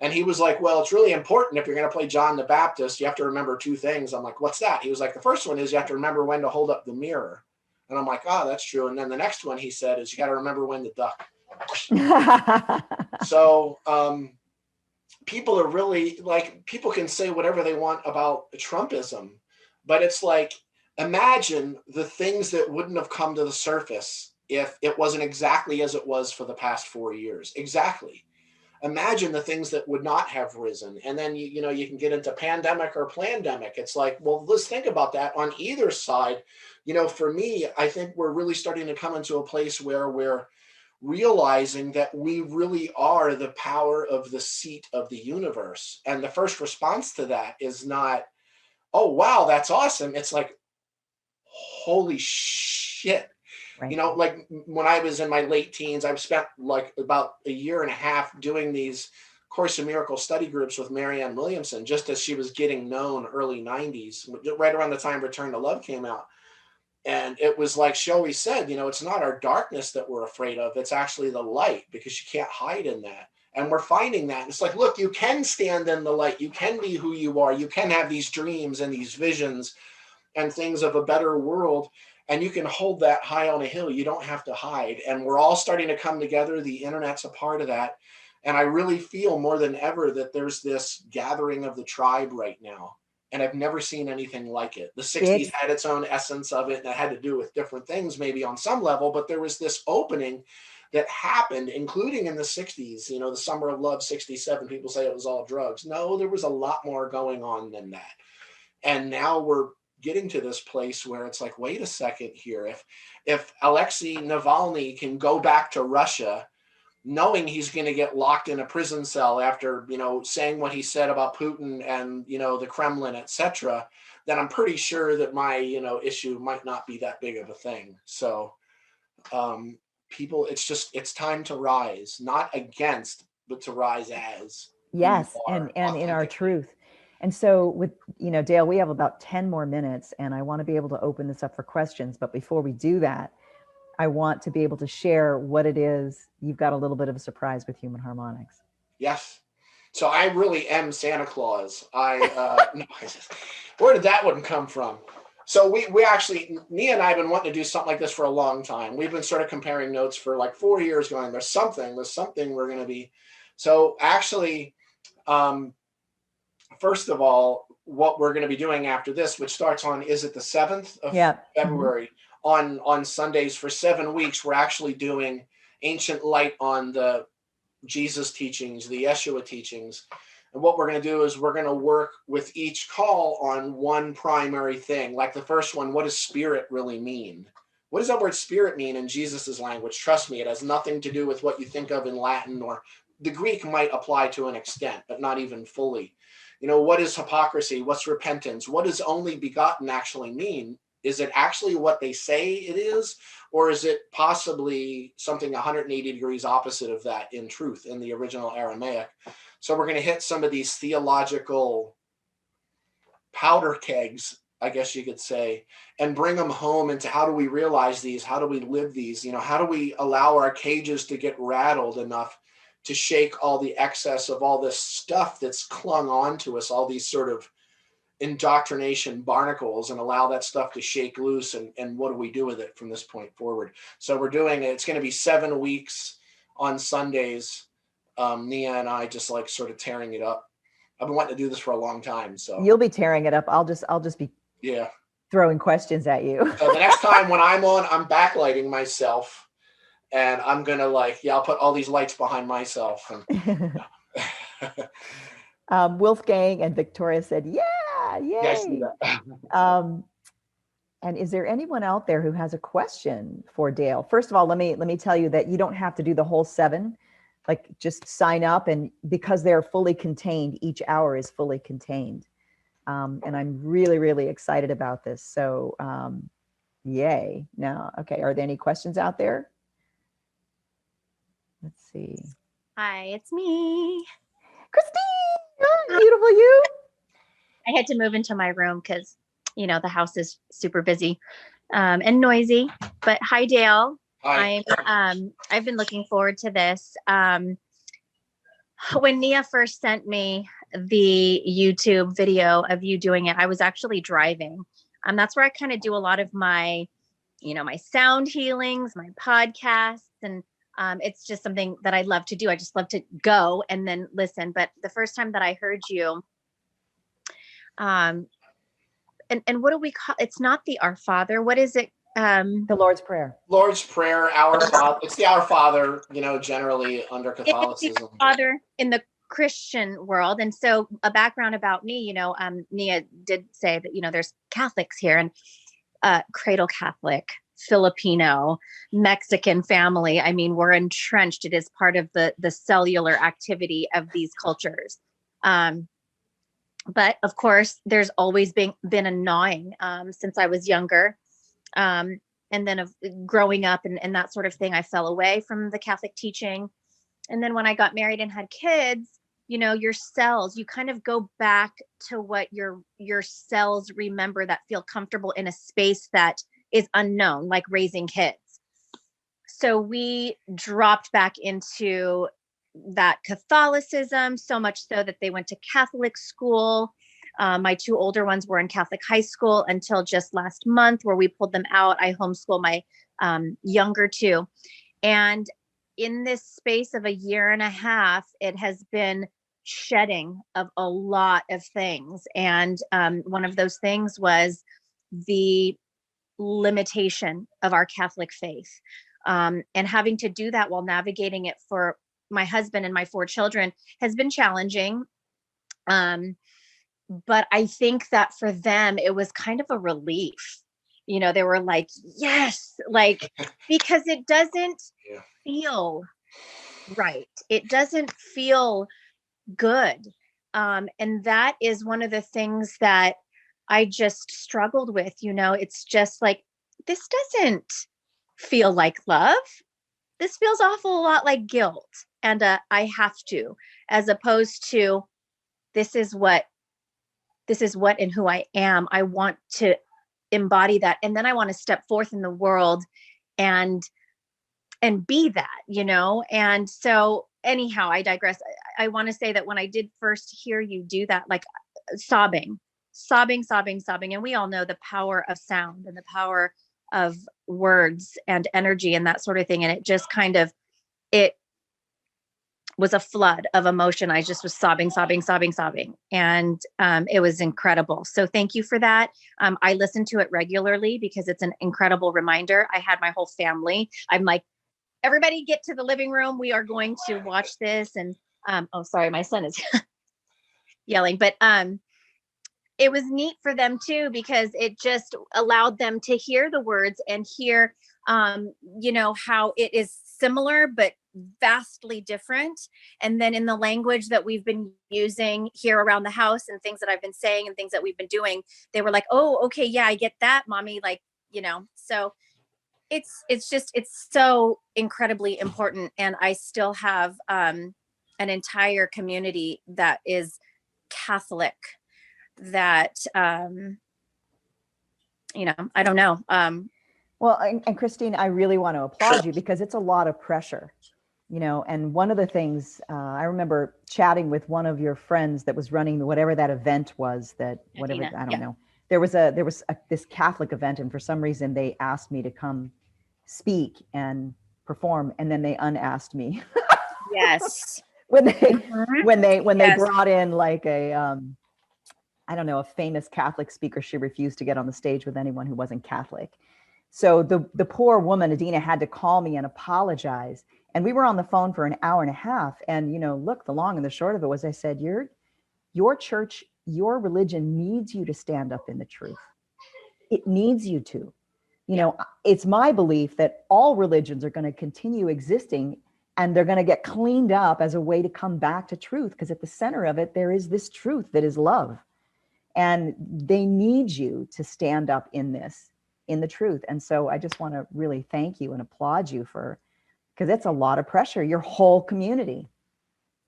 Speaker 3: And he was like, well, it's really important if you're going to play John the Baptist, you have to remember two things. I'm like, what's that? He was like, the first one is you have to remember when to hold up the mirror. And I'm like, oh, that's true. And then the next one he said is you got to remember when to duck. So people are really like, people can say whatever they want about Trumpism, but it's like, imagine the things that wouldn't have come to the surface if it wasn't exactly as it was for the past 4 years. Exactly. Imagine the things that would not have risen. And then, you can get into pandemic or plandemic. It's like, well, let's think about that on either side. For me, I think we're really starting to come into a place where we're realizing that we really are the power of the seat of the universe. And the first response to that is not, oh, wow, that's awesome. It's like, holy shit. Right. Like when I was in my late teens, I've spent like about a year and a half doing these Course in Miracles study groups with Marianne Williamson, just as she was getting known, early 90s, right around the time Return to Love came out. And it was like she always said, it's not our darkness that we're afraid of. It's actually the light, because you can't hide in that. And we're finding that. It's like, look, you can stand in the light. You can be who you are. You can have these dreams and these visions and things of a better world. And you can hold that high on a hill. You don't have to hide. And we're all starting to come together. The internet's a part of that. And I really feel more than ever that there's this gathering of the tribe right now. And I've never seen anything like it. The 60s had its own essence of it, and it had to do with different things, maybe on some level, but there was this opening that happened, including in the 60s, the Summer of Love, 67, people say it was all drugs. No, there was a lot more going on than that. And now we're getting to this place where it's like, wait a second here. If Alexei Navalny can go back to Russia, knowing he's going to get locked in a prison cell after, saying what he said about Putin and, the Kremlin, etc., then I'm pretty sure that my, issue might not be that big of a thing. So people, it's time to rise, not against, but to rise as.
Speaker 2: Yes. And in our truth. And so with, Dale, we have about 10 more minutes, and I want to be able to open this up for questions. But before we do that, I want to be able to share what it is. You've got a little bit of a surprise with Human Harmonics.
Speaker 3: Yes. So I really am Santa Claus. Where did that one come from? So we actually, Nia and I have been wanting to do something like this for a long time. We've been sort of comparing notes for like 4 years going, there's something we're going to be. So actually, first of all, what we're going to be doing after this, which starts on, is it the 7th of February? on Sundays for 7 weeks. We're actually doing ancient light on the Jesus teachings, the Yeshua teachings. And what we're going to do is we're going to work with each call on one primary thing. Like the first one, what does spirit really mean? What does that word spirit mean in Jesus's language? Trust me, it has nothing to do with what you think of in Latin, or the Greek might apply to an extent, but not even fully. You know, what is hypocrisy? What's repentance? What does only begotten actually mean? Is it actually what they say it is? Or is it possibly something 180 degrees opposite of that in truth in the original Aramaic? So we're going to hit some of these theological powder kegs, I guess you could say, and bring them home into how do we realize these? How do we live these? You know, how do we allow our cages to get rattled enough to shake all the excess of all this stuff that's clung on to us, all these sort of indoctrination barnacles, and allow that stuff to shake loose, and what do we do with it from this point forward? So we're doing it's going to be 7 weeks on Sundays. Nia and I just like sort of tearing it up. I've been wanting to do this for a long time. So
Speaker 2: you'll be tearing it up. I'll just be throwing questions at you.
Speaker 3: So the next time when I'm on, I'm backlighting myself, and I'm gonna I'll put all these lights behind myself. And
Speaker 2: Wolfgang and Victoria said, "Yeah, yay!"
Speaker 3: Yeah, I see that.
Speaker 2: And is there anyone out there who has a question for Dale? First of all, let me tell you that you don't have to do the whole 7. Like, just sign up, and because they're fully contained, each hour is fully contained. And I'm really, really excited about this. So, yay. Now, okay, are there any questions out there? Let's see.
Speaker 5: Hi, it's me.
Speaker 2: Christine, oh, beautiful you.
Speaker 5: I had to move into my room because, you know, the house is super busy and noisy. But hi, Dale.
Speaker 3: Hi.
Speaker 5: I've been looking forward to this. When Nia first sent me the YouTube video of you doing it, I was actually driving. That's where I kind of do a lot of my, you know, my sound healings, my podcasts, and it's just something that I love to do. I just love to go and then listen. But the first time that I heard you, and what do we call? It's not the Our Father. What is it?
Speaker 2: The Lord's Prayer.
Speaker 3: Lord's Prayer, Our Father. It's the Our Father, you know, generally under Catholicism.
Speaker 5: It's the Father in the Christian world. And so a background about me, you know, Nia did say that, you know, there's Catholics here, and cradle Catholic, Filipino, Mexican family. I mean, we're entrenched. It is part of the cellular activity of these cultures. But of course, there's always been a gnawing since I was younger. And then of growing up and that sort of thing, I fell away from the Catholic teaching. And then when I got married and had kids, you know, your cells, you kind of go back to what your cells remember that feel comfortable in a space that is unknown, like raising kids. So we dropped back into that Catholicism, so much so that they went to Catholic school. My 2 older ones were in Catholic high school until just last month, where we pulled them out. I homeschool my younger 2. And in this space of a year and a half, it has been shedding of a lot of things. And one of those things was the limitation of our Catholic faith. And having to do that while navigating it for my husband and my 4 children has been challenging. But I think that for them, it was kind of a relief. You know, they were like, yes, like, because it doesn't feel right. It doesn't feel good. And that is one of the things that I just struggled with. You know, it's just like, this doesn't feel like love. This feels awful lot like guilt. And I have to, as opposed to this is what and who I am. I want to embody that. And then I want to step forth in the world and be that, you know? And so anyhow, I digress. I want to say that when I did first hear you do that, like sobbing. And we all know the power of sound and the power of words and energy and that sort of thing. And it just kind of, it was a flood of emotion. I just was sobbing. And it was incredible. So thank you for that. I listen to it regularly because it's an incredible reminder. I had my whole family. I'm like, everybody get to the living room. We are going to watch this. And oh, sorry, my son is yelling. But it was neat for them too, because it just allowed them to hear the words and hear, how it is similar, but vastly different. And then in the language that we've been using here around the house and things that I've been saying and things that we've been doing, they were like, oh, okay, yeah, I get that, mommy. Like, so it's so incredibly important. And I still have an entire community that is Catholic that, I don't know.
Speaker 2: Well, and Christine, I really want to applaud you because it's a lot of pressure, and one of the things I remember chatting with one of your friends that was running whatever that event was, I don't know. There was this Catholic event, and for some reason they asked me to come speak and perform, and then they unasked me.
Speaker 5: Yes.
Speaker 2: when they brought in like a I don't know, a famous Catholic speaker, she refused to get on the stage with anyone who wasn't Catholic. So the poor woman, Adina, had to call me and apologize. And we were on the phone for an hour and a half. And, look, the long and the short of it was, I said, your church, your religion needs you to stand up in the truth. It needs you to. It's my belief that all religions are going to continue existing, and they're going to get cleaned up as a way to come back to truth, because at the center of it, there is this truth that is love. And they need you to stand up in the truth. And so I just want to really thank you and applaud you because it's a lot of pressure, your whole community.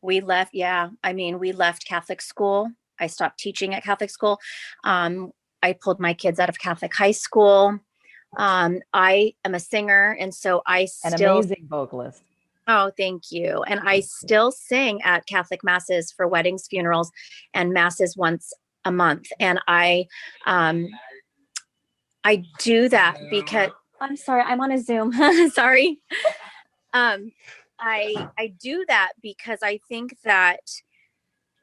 Speaker 5: We left Catholic school. I stopped teaching at Catholic school. I pulled my kids out of Catholic high school. I am a singer, and so an amazing vocalist. Oh, thank you. And I still sing at Catholic masses for weddings, funerals, and masses once a month. And I do that because I'm sorry, I'm on a Zoom. Sorry. I do that because I think that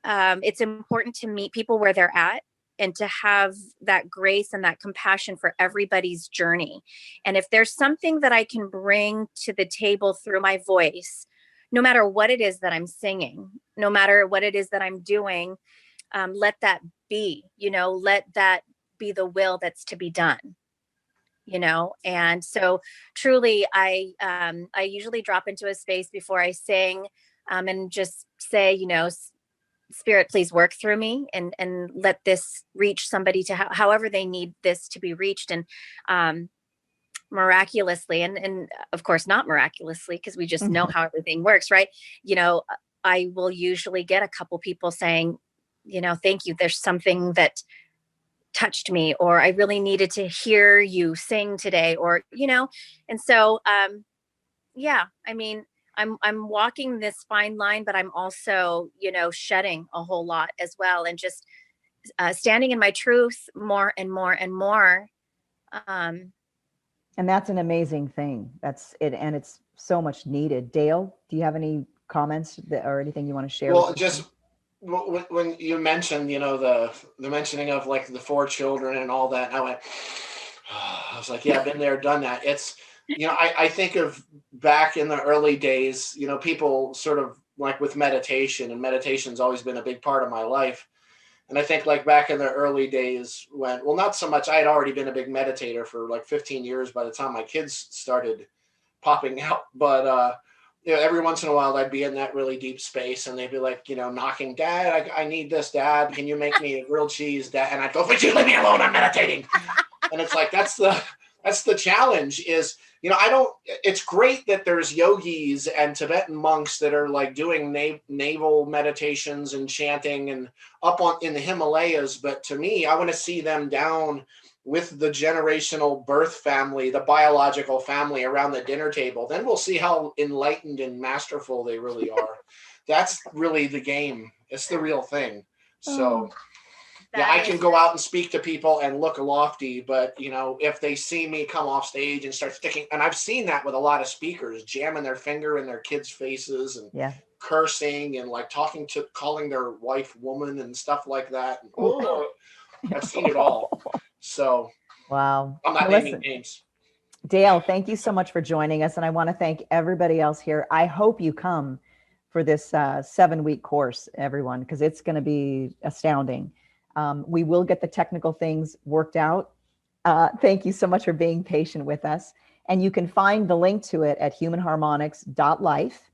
Speaker 5: it's important to meet people where they're at and to have that grace and that compassion for everybody's journey. And if there's something that I can bring to the table through my voice, no matter what it is that I'm singing, no matter what it is that I'm doing, let that be, let that be the will that's to be done. And so truly I usually drop into a space before I sing, and just say, Spirit, please work through me and let this reach somebody to however they need this to be reached. And miraculously, and of course not miraculously, because we just know how everything works, right? I will usually get a couple people saying, thank you. There's something that touched me, or I really needed to hear you sing today, or, and so, I'm walking this fine line, but I'm also, shedding a whole lot as well. And just standing in my truth more and more and more.
Speaker 2: And that's an amazing thing. That's it. And it's so much needed. Dale, do you have any comments or anything you want to share?
Speaker 3: Well, just when you mentioned, the mentioning of like the 4 children and all that, I went, I was like, yeah, I've been there, done that. It's, I think of back in the early days, people sort of like with meditation, and meditation's always been a big part of my life. And I think like back in the early days when, well, not so much, I had already been a big meditator for like 15 years by the time my kids started popping out. But, every once in a while I'd be in that really deep space and they'd be like, knocking, Dad, I need this, Dad. Can you make me a grilled cheese, Dad? And I'd go, would you leave me alone? I'm meditating. And it's like, that's the challenge is, it's great that there's yogis and Tibetan monks that are like doing naval meditations and chanting and up in the Himalayas. But to me, I want to see them down with the generational birth family, the biological family around the dinner table. Then we'll see how enlightened and masterful they really are. That's really the game. It's the real thing. So I can go out and speak to people and look lofty, but if they see me come off stage and start sticking, and I've seen that with a lot of speakers, jamming their finger in their kids' faces and cursing and like calling their wife woman and stuff like that. I've seen it all. So
Speaker 2: wow.
Speaker 3: I'm not naming names.
Speaker 2: Dale, thank you so much for joining us. And I want to thank everybody else here. I hope you come for this 7-week course, everyone, because it's going to be astounding. We will get the technical things worked out. Thank you so much for being patient with us. And you can find the link to it at humanharmonics.life.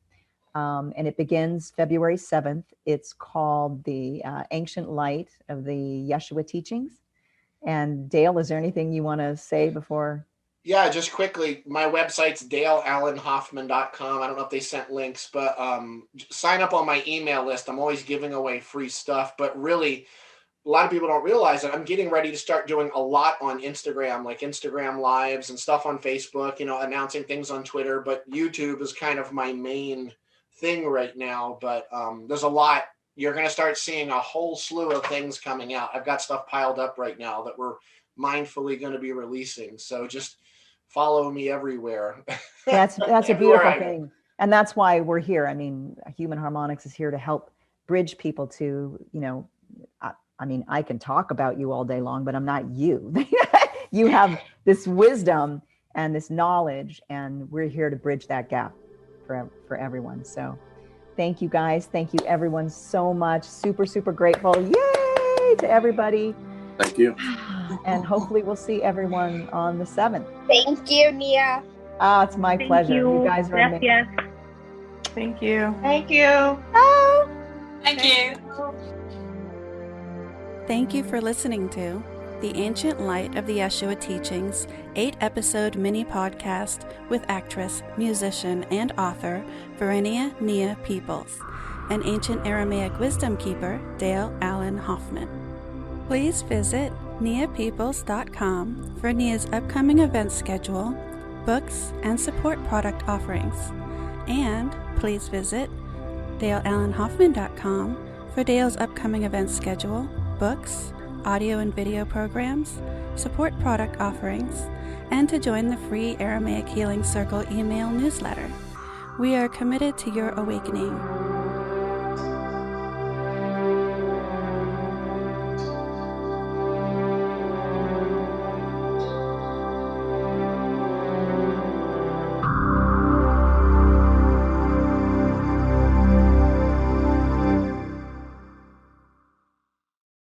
Speaker 2: And it begins February 7th. It's called the Ancient Light of the Yeshua Teachings. And Dale, is there anything you want to say before?
Speaker 3: Yeah, just quickly, my website's daleallenhoffman.com. I don't know if they sent links, but sign up on my email list. I'm always giving away free stuff, but really, a lot of people don't realize that I'm getting ready to start doing a lot on Instagram, like Instagram lives and stuff on Facebook, announcing things on Twitter, but YouTube is kind of my main thing right now. But there's a lot. You're going to start seeing a whole slew of things coming out. I've got stuff piled up right now that we're mindfully going to be releasing. So just follow me everywhere.
Speaker 2: That's a beautiful thing. And that's why we're here. I mean, Human Harmonics is here to help bridge people to, I can talk about you all day long, but I'm not you. You have this wisdom and this knowledge, and we're here to bridge that gap for everyone. So thank you guys. Thank you everyone so much. Super, super grateful. Yay to everybody.
Speaker 6: Thank you.
Speaker 2: And hopefully we'll see everyone on the 7th.
Speaker 7: Thank you, Nia.
Speaker 2: It's my pleasure. You guys are amazing.
Speaker 1: Yes. Thank you.
Speaker 7: Thank you.
Speaker 2: Oh.
Speaker 4: Thank you.
Speaker 1: Thank you for listening to The Ancient Light of the Yeshua Teachings 8-episode mini podcast with actress, musician, and author Verenia Nia Peoples and ancient Aramaic wisdom keeper Dale Allen Hoffman. Please visit niapeoples.com for Nia's upcoming event schedule, books, and support product offerings. And please visit daleallenhoffman.com for Dale's upcoming event schedule, books, audio and video programs, support product offerings, and to join the free Aramaic Healing Circle email newsletter. We are committed to your awakening.